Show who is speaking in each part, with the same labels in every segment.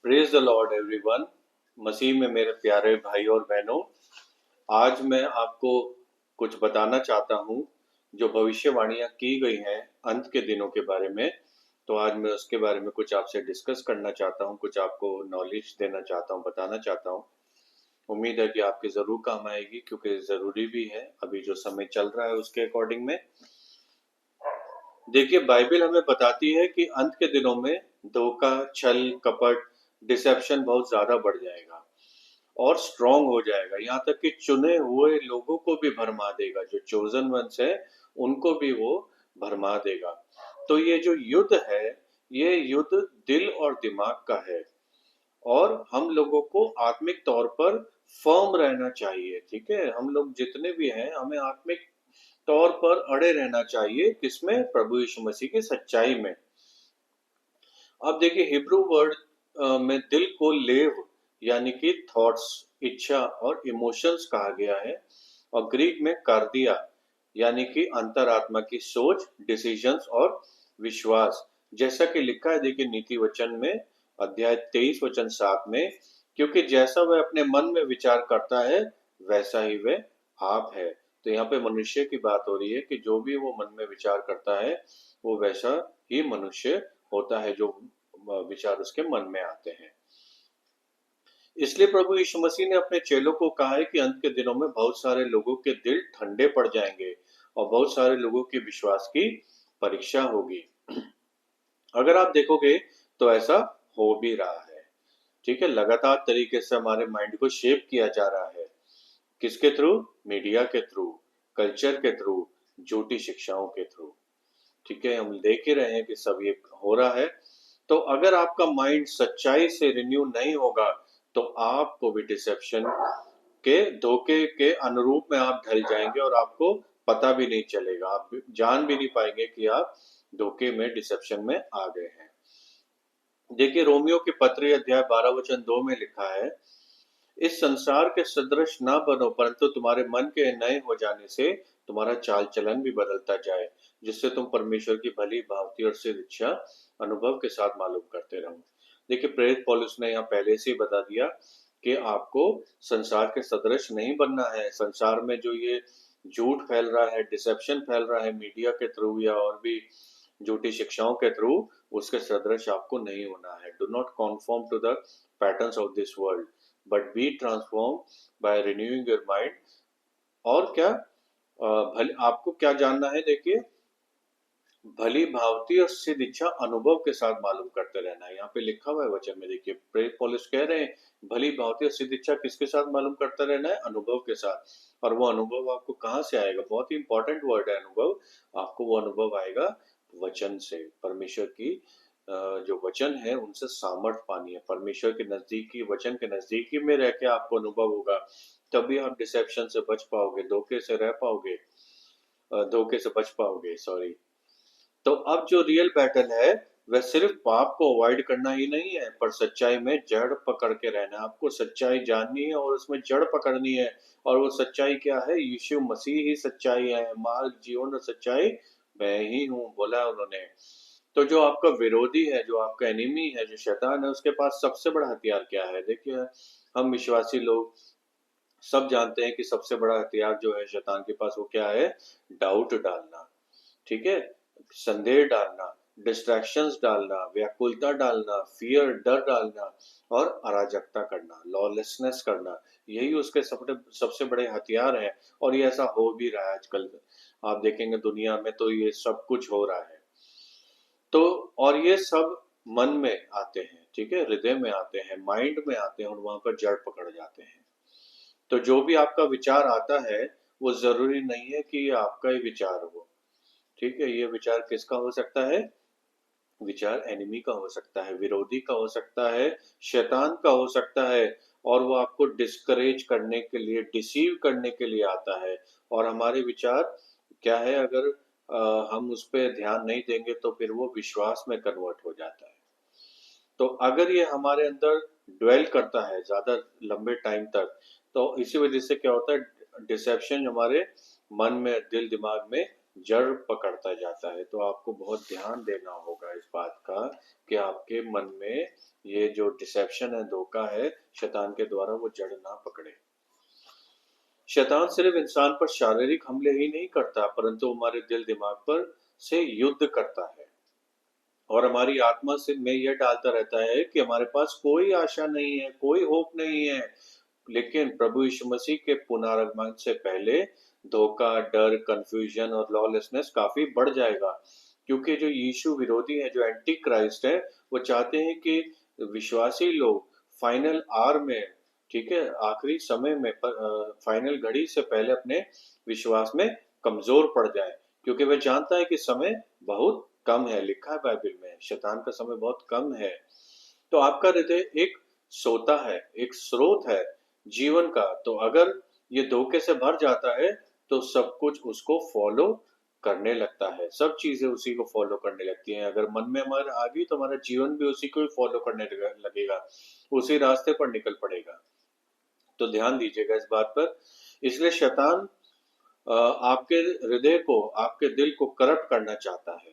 Speaker 1: Praise the Lord everyone. मसीह में मेरे प्यारे भाई और बहनों, आज मैं आपको कुछ बताना चाहता हूँ जो भविष्यवाणियां की गई हैं अंत के दिनों के बारे में। तो आज मैं उसके बारे में कुछ आपसे डिस्कस करना चाहता हूँ, कुछ आपको नॉलेज देना चाहता हूँ, बताना चाहता हूँ। उम्मीद है कि आपके ज़रूर काम आएगी, क्योंकि ज़रूरी भी है अभी जो समय चल रहा है उसके अकॉर्डिंग में। देखिए, बाइबल हमें बताती है कि अंत के दिनों में धोखा, छल, कपट, डिसेप्शन बहुत ज्यादा बढ़ जाएगा और स्ट्रांग हो जाएगा, यहाँ तक कि चुने हुए लोगों को भी भरमा देगा। जो चोजन वंस है उनको भी वो भरमा देगा। तो ये जो युद्ध है, ये युद्ध दिल और दिमाग का है, और हम लोगों को आत्मिक तौर पर फर्म रहना चाहिए। ठीक है, हम लोग जितने भी हैं हमें आत्मिक तौर पर अड़े रहना चाहिए, किसमें? प्रभु यीशु मसीह की सच्चाई में। अब देखिए, हिब्रू वर्ड में दिल को लेव यानी कि थॉट्स, इच्छा और इमोशंस कहा गया है, और ग्रीक में कार्दिया यानी कि अंतरात्मा की सोच, डिसीजंस और विश्वास। जैसा कि लिखा है, देखिए नीति वचन में अध्याय 23 वचन 7 में, क्योंकि जैसा वह अपने मन में विचार करता है वैसा ही वह आप है। तो यहाँ पे मनुष्य की बात हो रही है कि जो भी वो मन में विचार करता है वो वैसा ही मनुष्य होता है, जो विचार उसके मन में आते हैं। इसलिए प्रभु यीशु मसीह ने अपने चेलों को कहा है कि अंत के दिनों में बहुत सारे लोगों के दिल ठंडे पड़ जाएंगे और बहुत सारे लोगों के विश्वास की परीक्षा होगी। अगर आप देखोगे तो ऐसा हो भी रहा है। ठीक है, लगातार तरीके से हमारे माइंड को शेप किया जा रहा है। किसके थ्रू? मीडिया के थ्रू, कल्चर के थ्रू, झूठी शिक्षाओं के थ्रू। ठीक है, हम देख ही रहे हैं कि सब ये हो रहा है। तो अगर आपका माइंड सच्चाई से रिन्यू नहीं होगा तो आपको भी डिसेप्शन के, धोखे के अनुरूप में आप ढल जाएंगे, और आपको पता भी नहीं चलेगा, आप जान भी नहीं पाएंगे कि आप धोखे में, डिसेप्शन में आ गए हैं। देखिए, रोमियो के पत्री अध्याय 12 वचन 2 में लिखा है, इस संसार के सदृश ना बनो, परंतु तुम्हारे मन के नए हो जाने से तुम्हारा चाल चलन भी बदलता जाए, जिससे तुम परमेश्वर की भली भांति और सिद्ध इच्छा अनुभव के साथ मालूम करते रहो। देखिए, प्रेरित पौलुस ने यहाँ पहले से ही बता दिया कि आपको संसार के सदृश नहीं बनना है। संसार में जो ये झूठ फैल रहा है, डिसेप्शन फैल रहा है मीडिया के थ्रू या और भी झूठी शिक्षाओं के थ्रू, उसके सदृश आपको नहीं होना है। Do not conform to the patterns of this world, but be transform by renewing your mind. और क्या? भले आपको क्या जानना है? देखिए, भली भांति और सिद्ध इच्छा अनुभव के साथ मालूम करते रहना है। यहाँ पे लिखा हुआ है वचन में, देखिए प्रेरित पौलुस कह रहे हैं, भली भांति और सिद्ध इच्छा किसके साथ मालूम करते रहना है? अनुभव के साथ। और वो अनुभव आपको कहाँ से आएगा? बहुत ही इंपॉर्टेंट वर्ड है अनुभव। आपको वो अनुभव आएगा वचन से। परमेश्वर की जो वचन है उनसे सामर्थ पानी है। परमेश्वर के नजदीकी, वचन के नजदीकी में रह के आपको अनुभव होगा, तभी आप डिसेप्शन से बच पाओगे, धोखे से रह पाओगे, धोखे से बच पाओगे, सॉरी। तो अब जो रियल बैटल है वह सिर्फ पाप को अवॉइड करना ही नहीं है, पर सच्चाई में जड़ पकड़ के रहना है। आपको सच्चाई जाननी है और उसमें जड़ पकड़नी है। और वो सच्चाई क्या है? यीशु मसीह ही सच्चाई है। मार्ग, जीवन और सच्चाई मैं ही हूँ, बोला उन्होंने। तो जो आपका विरोधी है, जो आपका एनिमी है, जो शैतान है, उसके पास सबसे बड़ा हथियार क्या है? देखिए, हम विश्वासी लोग सब जानते हैं कि सबसे बड़ा हथियार जो है शैतान के पास, वो क्या है? डाउट डालना। ठीक है, संदेह डालना, डिस्ट्रैक्शंस डालना, व्याकुलता डालना, फियर, डर डालना, और अराजकता करना, लॉलेसनेस करना। यही उसके सबसे सबसे बड़े हथियार हैं। और ये ऐसा हो भी रहा है आजकल। आप देखेंगे दुनिया में तो ये सब कुछ हो रहा है। तो और ये सब मन में आते हैं, ठीक है, हृदय में आते हैं, माइंड में आते हैं, और वहां पर जड़ पकड़ जाते हैं। तो जो भी आपका विचार आता है वो जरूरी नहीं है कि ये आपका ही विचार हो। ठीक है, ये विचार किसका हो सकता है? विचार एनिमी का हो सकता है, विरोधी का हो सकता है, शैतान का हो सकता है। और वो आपको डिस्करेज करने के लिए, डिसीव करने के लिए आता है। और हमारे विचार क्या है? अगर हम उस पर ध्यान नहीं देंगे तो फिर वो विश्वास में कन्वर्ट हो जाता है। तो अगर ये हमारे अंदर ड्वेल करता है ज्यादा लंबे टाइम तक, तो इसी वजह से क्या होता है? डिसेप्शन हमारे मन में, दिल दिमाग में जड़ पकड़ता जाता है। तो आपको बहुत ध्यान देना होगा इस बात का कि आपके मन में ये जो डिसेप्शन है, धोखा है शैतान के द्वारा, वो जड़ ना पकड़े। शैतान सिर्फ इंसान पर शारीरिक हमले ही नहीं करता, परंतु हमारे दिल दिमाग पर से युद्ध करता है और हमारी आत्मा से में यह डालता रहता है कि हमारे पास कोई आशा नहीं है, कोई होप नहीं है। लेकिन प्रभु यीशु मसीह के पुनरागमन से पहले धोखा, डर, कंफ्यूजन और लॉलेसनेस काफी बढ़ जाएगा, क्योंकि जो यीशु विरोधी है, जो एंटी क्राइस्ट है, वो चाहते हैं कि विश्वासी लोग फाइनल आवर में, ठीक है, आखिरी समय में, फाइनल घड़ी से पहले अपने विश्वास में कमजोर पड़ जाए, क्योंकि वह जानता है कि समय बहुत कम है। लिखा है बाइबल में शैतान का समय बहुत कम है। तो आपका हृदय एक सोता है, एक स्रोत है जीवन का। तो अगर ये धोखे से भर जाता है तो सब कुछ उसको फॉलो करने लगता है, सब चीजें उसी को फॉलो करने लगती हैं। अगर मन में हमारे आ गई तो हमारा जीवन भी उसी को ही फॉलो करने लगेगा, उसी रास्ते पर निकल पड़ेगा। तो ध्यान दीजिएगा इस बात पर। इसलिए शैतान आपके हृदय को, आपके दिल को करप्ट करना चाहता है,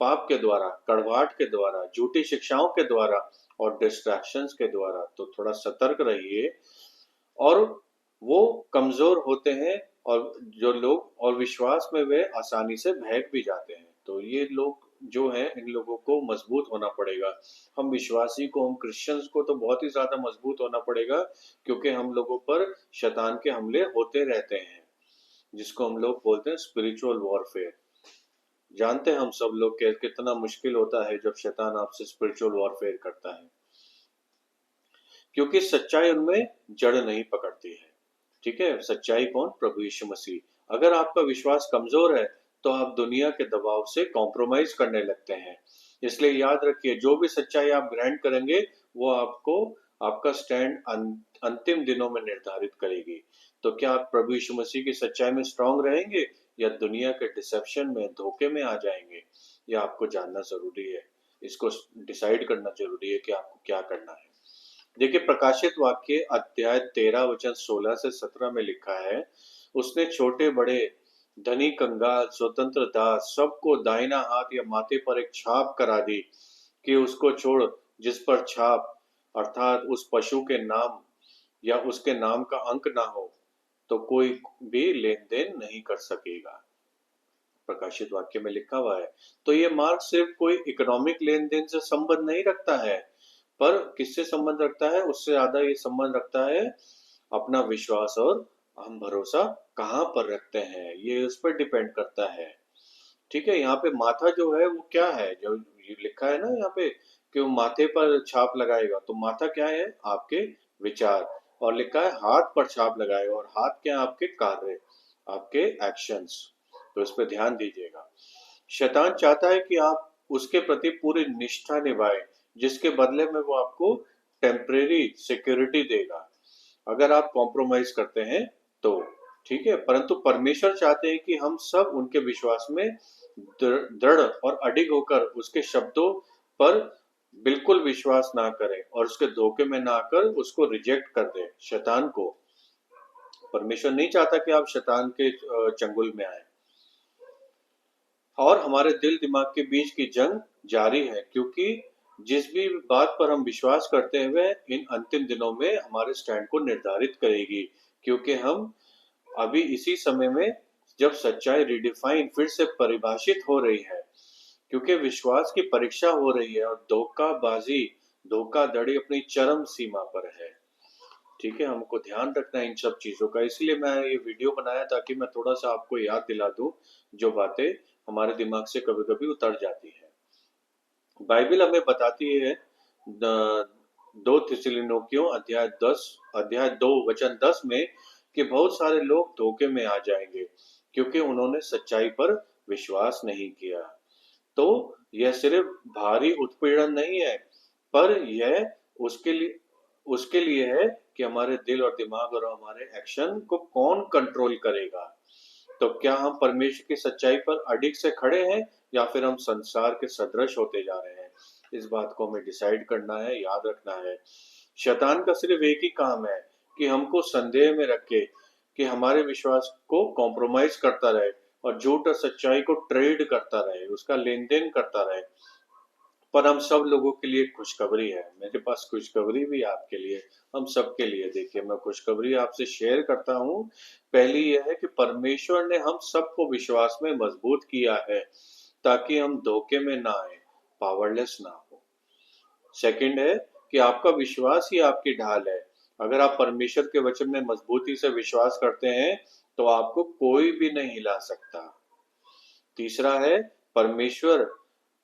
Speaker 1: पाप के द्वारा, कड़वाहट के द्वारा, झूठी शिक्षाओं के द्वारा और डिस्ट्रैक्शंस के द्वारा। तो थोड़ा सतर्क रहिए। और वो कमजोर होते हैं, और जो लोग और विश्वास में वे आसानी से बहक भी जाते हैं। तो ये लोग जो हैं, इन लोगों को मजबूत होना पड़ेगा। हम विश्वासी को, हम क्रिश्चियंस को तो बहुत ही ज्यादा मजबूत होना पड़ेगा, क्योंकि हम लोगों पर शैतान के हमले होते रहते हैं, जिसको हम लोग बोलते हैं स्पिरिचुअल वॉरफेयर। जानते हैं हम सब लोग कि कितना मुश्किल होता है जब शैतान आपसे स्पिरिचुअल वॉरफेयर करता है, क्योंकि सच्चाई उनमें जड़ नहीं पकड़ती है। ठीक है, सच्चाई कौन? प्रभु यीशु मसीह। अगर आपका विश्वास कमजोर है तो आप दुनिया के दबाव से कॉम्प्रोमाइज करने लगते हैं। इसलिए याद रखिए, जो भी सच्चाई आप ग्रहण करेंगे वो आपको, आपका स्टैंड अंतिम दिनों में निर्धारित करेगी। तो क्या आप प्रभु यीशु मसीह की सच्चाई में स्ट्रांग रहेंगे या दुनिया के डिसेप्शन में, धोखे में आ जाएंगे? यह आपको जानना जरूरी है, इसको डिसाइड करना जरूरी है कि आपको क्या करना है। देखिए, प्रकाशित वाक्य अध्याय 13 वचन 16 से 17 में लिखा है, उसने छोटे बड़े, धनी कंगाल, स्वतंत्र दास सबको दाहिना हाथ या माथे पर एक छाप करा दी कि उसको छोड़ जिस पर छाप अर्थात उस पशु के नाम या उसके नाम का अंक ना हो, तो कोई भी लेन देन नहीं कर सकेगा। प्रकाशित वाक्य में लिखा हुआ है। तो ये मार्ग सिर्फ कोई इकोनॉमिक लेन देन से संबंध नहीं रखता है, पर किससे संबंध रखता है? उससे ज्यादा ये संबंध रखता है अपना विश्वास, और हम भरोसा कहाँ पर रखते हैं, ये उस पर डिपेंड करता है। ठीक है, यहाँ पे माथा जो है वो क्या है, जो ये लिखा है ना यहाँ पे कि वो माथे पर छाप लगाएगा, तो माथा क्या है? आपके विचार। और लिखा है हाथ पर छाप लगाएगा, और हाथ क्या है? आपके कार्य, आपके एक्शंस। तो इस पे ध्यान दीजिएगा। शैतान चाहता है कि आप उसके प्रति पूरी निष्ठा निभाएं, जिसके बदले में वो आपको टेम्परेरी सिक्योरिटी देगा अगर आप कॉम्प्रोमाइज करते हैं तो। ठीक है, परंतु परमेश्वर चाहते हैं कि हम सब उनके विश्वास में दृढ़ और अडिग होकर उसके शब्दों पर बिल्कुल विश्वास ना करें और उसके धोखे में ना आकर उसको रिजेक्ट कर दें। शैतान को, परमेश्वर नहीं चाहता कि आप शैतान के चंगुल में आए। और हमारे दिल दिमाग के बीच की जंग जारी है, क्योंकि जिस भी बात पर हम विश्वास करते हैं वह इन अंतिम दिनों में हमारे स्टैंड को निर्धारित करेगी। क्योंकि हम अभी इसी समय में, जब सच्चाई रिडिफाइन, फिर से परिभाषित हो रही है, क्योंकि विश्वास की परीक्षा हो रही है और धोखाबाजी, धोखाधड़ी अपनी चरम सीमा पर है। ठीक है, हमको ध्यान रखना है इन सब चीजों का। इसलिए मैं ये वीडियो बनाया ताकि मैं थोड़ा सा आपको याद दिला दूं जो बातें हमारे दिमाग से कभी कभी उतर जाती है। बाइबल हमें बताती है 2 थिस्सलुनीकियों अध्याय 2 वचन 10 में कि बहुत सारे लोग धोखे में आ जाएंगे क्योंकि उन्होंने सच्चाई पर विश्वास नहीं किया। तो यह सिर्फ भारी उत्पीड़न नहीं है, पर यह उसके लिए है कि हमारे दिल और दिमाग और हमारे एक्शन को कौन कंट्रोल करेगा। तो क्या हम परमेश्वर की सच्चाई पर अडिग से खड़े हैं या फिर हम संसार के सदृश होते जा रहे हैं? इस बात को हमें डिसाइड करना है, याद रखना है। शैतान का सिर्फ एक ही काम है कि हमको संदेह में रखे, कि हमारे विश्वास को कॉम्प्रोमाइज करता रहे, और झूठ और सच्चाई को ट्रेड करता रहे, उसका लेन देन करता रहे। पर हम सब लोगों के लिए खुशखबरी है, मेरे पास खुशखबरी भी आपके लिए, हम सबके लिए। देखिए, मैं खुशखबरी आपसे शेयर करता हूँ। पहली यह है कि परमेश्वर ने हम सबको विश्वास में मजबूत किया है ताकि हम धोखे में ना आए, पावरलेस ना हो। सेकंड है कि आपका विश्वास ही आपकी ढाल है। अगर आप परमेश्वर के वचन में मजबूती से विश्वास करते हैं तो आपको कोई भी नहीं हिला सकता। तीसरा है, परमेश्वर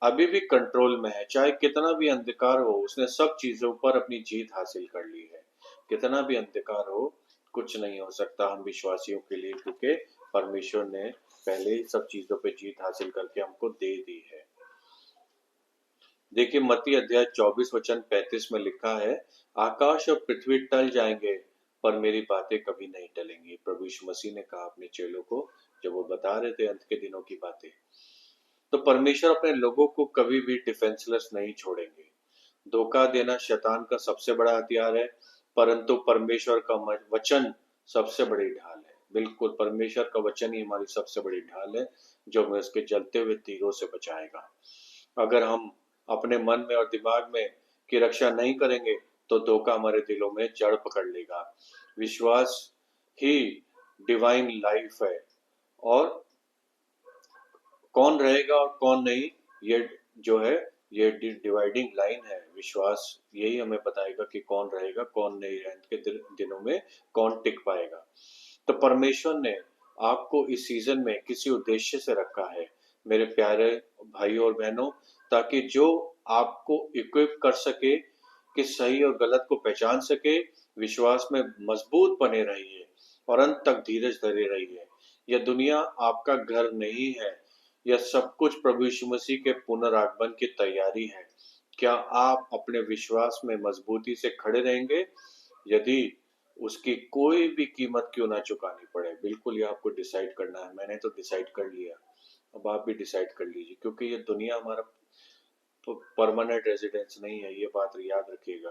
Speaker 1: अभी भी कंट्रोल में है, चाहे कितना भी अंधकार हो, उसने सब चीजों पर अपनी जीत हासिल कर ली है। कितना भी अंधकार हो, कुछ नहीं हो सकता हम विश्वासियों के लिए, क्योंकि परमेश्वर ने पहले ही सब चीजों पे जीत हासिल करके हमको दे दी है। देखिए, मत्ती अध्याय 24 वचन 35 में लिखा है, आकाश और पृथ्वी टल जाएंगे पर मेरी बातें कभी नहीं टलेंगी। प्रभु यीशु मसीह ने कहा अपने चेलों को जब वो बता रहे थे अंत के दिनों की बातें। तो परमेश्वर अपने लोगों को कभी भी डिफेंसलेस नहीं छोड़ेंगे। धोखा देना शैतान का सबसे बड़ा हथियार है, परंतु परमेश्वर का वचन सबसे बड़ी ढाल है। बिल्कुल, परमेश्वर का वचन ही हमारी सबसे बड़ी ढाल है, जो हमें उसके जलते हुए तीरों से बचाएगा। अगर हम अपने मन में और दिमाग में की रक्षा नहीं करेंगे तो धोखा हमारे दिलों में जड़ पकड़ लेगा। विश्वास ही डिवाइन लाइफ है, और कौन रहेगा और कौन नहीं, ये जो है, ये डिवाइडिंग लाइन है। विश्वास यही हमें बताएगा कि कौन रहेगा कौन नहीं, के दिनों में कौन टिक पाएगा। तो परमेश्वर ने आपको इस सीजन में किसी उद्देश्य से रखा है मेरे प्यारे भाइयों और बहनों, ताकि जो आपको इक्विप कर सके कि सही और गलत को पहचान सके, विश्वास में मजबूत बने रहिए और अंत तक धीरज धरे रहिए। यह दुनिया आपका घर नहीं है, यह सब कुछ प्रभु यीशु मसीह के पुनरागमन की तैयारी है। क्या आप अपने विश्वास में मजबूती से खड़े रहेंगे, यदि उसकी कोई भी कीमत क्यों ना चुकानी पड़े? बिल्कुल, ये आपको डिसाइड करना है। मैंने तो डिसाइड कर लिया, अब आप भी डिसाइड कर लीजिए, क्योंकि ये दुनिया हमारा परमानेंट रेजिडेंस नहीं है, ये बात याद रखिएगा।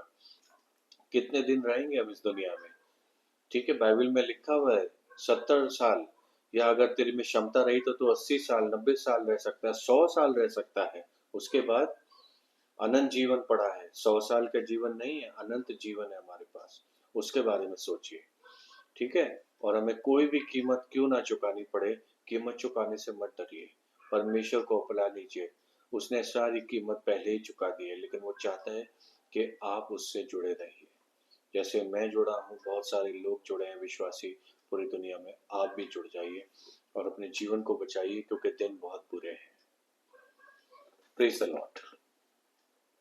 Speaker 1: कितने दिन रहेंगे हम इस दुनिया में? ठीक है, बाइबल में लिखा हुआ है 70 साल, या अगर तेरे में क्षमता रही तो तू 80 साल 90 साल रह सकता है, 100 साल रह सकता है। उसके बाद अनंत जीवन पड़ा है। 100 साल का जीवन नहीं है, अनंत जीवन है हमारे पास। उसके बारे में सोचिए, ठीक है। और हमें कोई भी कीमत क्यों ना चुकानी पड़े, कीमत चुकाने से मत डरिए, परमेश्वर को अपना लीजिए। उसने सारी कीमत पहले ही चुका दी है, लेकिन वो चाहता है कि आप उससे जुड़े रहिए। जैसे मैं जुड़ा हूँ, बहुत सारे लोग जुड़े हैं विश्वासी पूरी दुनिया में, आप भी जुड़ जाइए और अपने जीवन को बचाइए, क्योंकि दिन बहुत बुरे हैं। Praise the Lord.